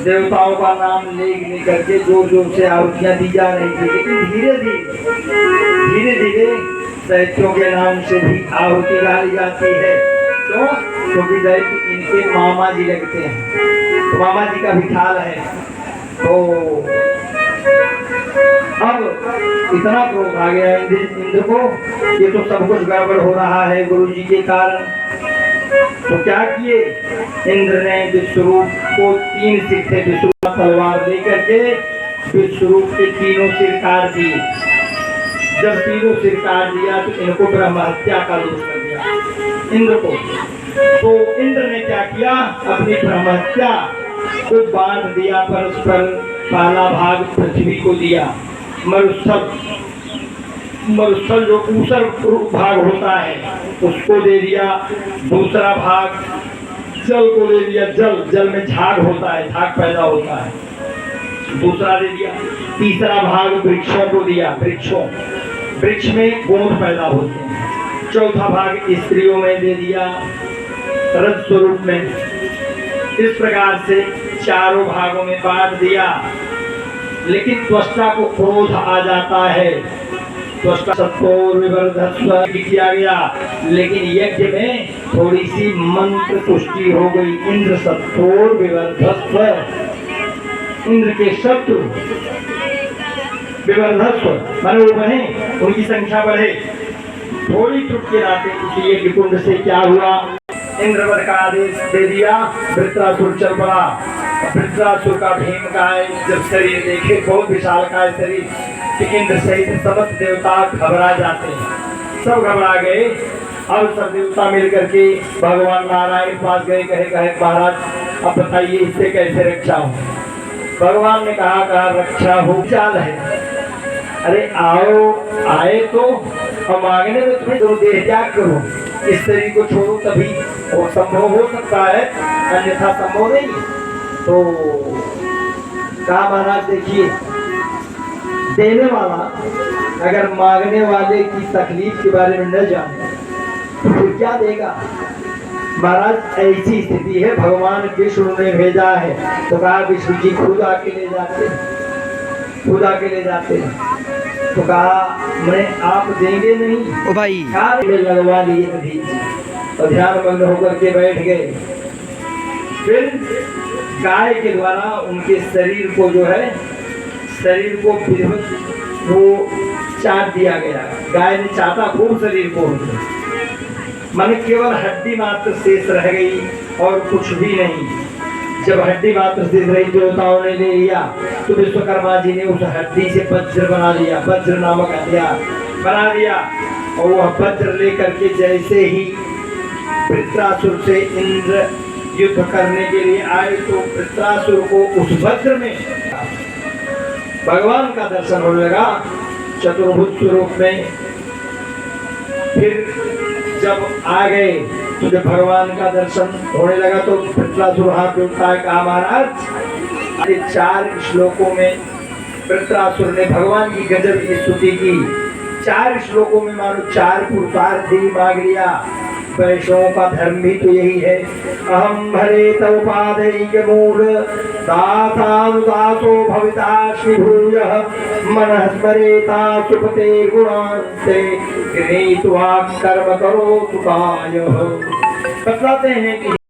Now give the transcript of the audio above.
देवताओं का नाम लेने करके जोर जोर से आहुतियां दी जा रही थी, लेकिन धीरे धीरे दैत्यों के नाम से भी आहुति डाली जाती है। क्यों? क्योंकि दैत्य इनके मामा जी लगते हैं, तो मामा जी का भी ख्याल है। तो अब इतना क्रोध आ गया इंद्र को, ये तो सब कुछ गड़बड़ हो रहा है गुरु जी के कारण। तो क्या किए इंद्र ने विश्वरूप को 3 सिर थे, विश्वरूप तलवार लेकर के विश्वरूप के 3 सिर काट दिए। जब 3 सिर काट दिया तो इनको ब्रह्म हत्या का दोष कर दिया इंद्र को। तो इंद्र ने क्या किया, अपनी ब्रह्म हत्या को बांध दिया परस्पर। पहला भाग पृथ्वी को दिया, मरुस्थल जो ऊसर भाग होता है उसको दे दिया। दूसरा भाग जल को दे दिया, जल में झाग होता है, झाग पैदा होता है, दूसरा दे दिया। तीसरा भाग वृक्षों को दिया, वृक्ष में गोंद पैदा होते हैं। चौथा भाग स्त्रियों में दे दिया, रज स्वरूप में। इस प्रकार से चारों भागों में बांट दिया। लेकिन त्वष्टा को क्रोध आ जाता है, त्वष्टा सत्तोर विवर्धस्व किया गया, लेकिन यज्ञ में थोड़ी सी मंत्र पुष्टि हो गई। इंद्र सत्तोर विवर्धस्व, इंद्र के शत्रु विवर्धस्व माने वो बने, उनकी संख्या बढ़े। थोड़ी त्रुटि के नाते उसी यज्ञ कुंड से क्या हुआ, इंद्रवत का आदेश दे दिया, वृत्रासुर चल पड़ा। वृत्रासुर का भीमकाय जब शरीर देखे, बहुत विशालकाय शरीर, कि इंद्र सहित समस्त देवता घबरा जाते हैं। सब घबरा गए। अब सब देवता मिल करके भगवान नारायण के पास गए, कहे महाराज अब बताइए इससे कैसे रक्षा हो। भगवान ने कहा रक्षा हो चाल है, अरे आओ आए तो और मांगने में तुम्हें दो देह त्याग करो, इस शरीर को छोड़ो तभी वो संभव हो सकता है, अन्यथा संभव नहीं। तो कहा महाराज देखिए, देने वाला अगर मांगने वाले की तकलीफ के बारे में न जाने तो फिर क्या देगा। महाराज ऐसी स्थिति है, भगवान विष्णु ने भेजा है। तो कहा विष्णु जी खुद आके ले जाते हैं। तो कहा मैं आप देंगे नहीं ओ भाई, लगवा लिए नदी और ध्यान मग्न होकर के बैठ गए। फिर गाय के द्वारा उनके शरीर को जो है, शरीर को वो चाट दिया गया। गाय ने चाटा खूब शरीर को, माने केवल हड्डी मात्र शेष रह गई और कुछ भी नहीं। जब हड्डी मात्र शेष रही देवताओं ने ले लिया तो विश्वकर्मा जी ने उस हड्डी से वज्र बना लिया, वज्र नामक हथियार बना दिया। और वह वज्र लेकर के जैसे ही वृत्रासुर से इंद्र युद्ध करने के लिए आए तो वृत्रासुर को उस वज्र में भगवान का दर्शन होने लगा चतुर्भुज स्वरूप में। फिर जब आ गए तो जब भगवान का दर्शन होने लगा तो वृत्रासुर हाथ में उठा कहा महाराज ये 4 श्लोकों में वृत्रासुर ने भगवान की गजब की स्तुति की। 4 श्लोकों में मानो 4 पुरुषार्थ ही मांग लिया। वैष्णव का धर्म भी तो यही है। अहम भरे तव पादैक मूल दासानुदासो भवितास्मि भूयः मनः स्मरेता सुपते गुणान्ते गृहीत्वा कर्म करोतु कायः। बतलाते हैं कि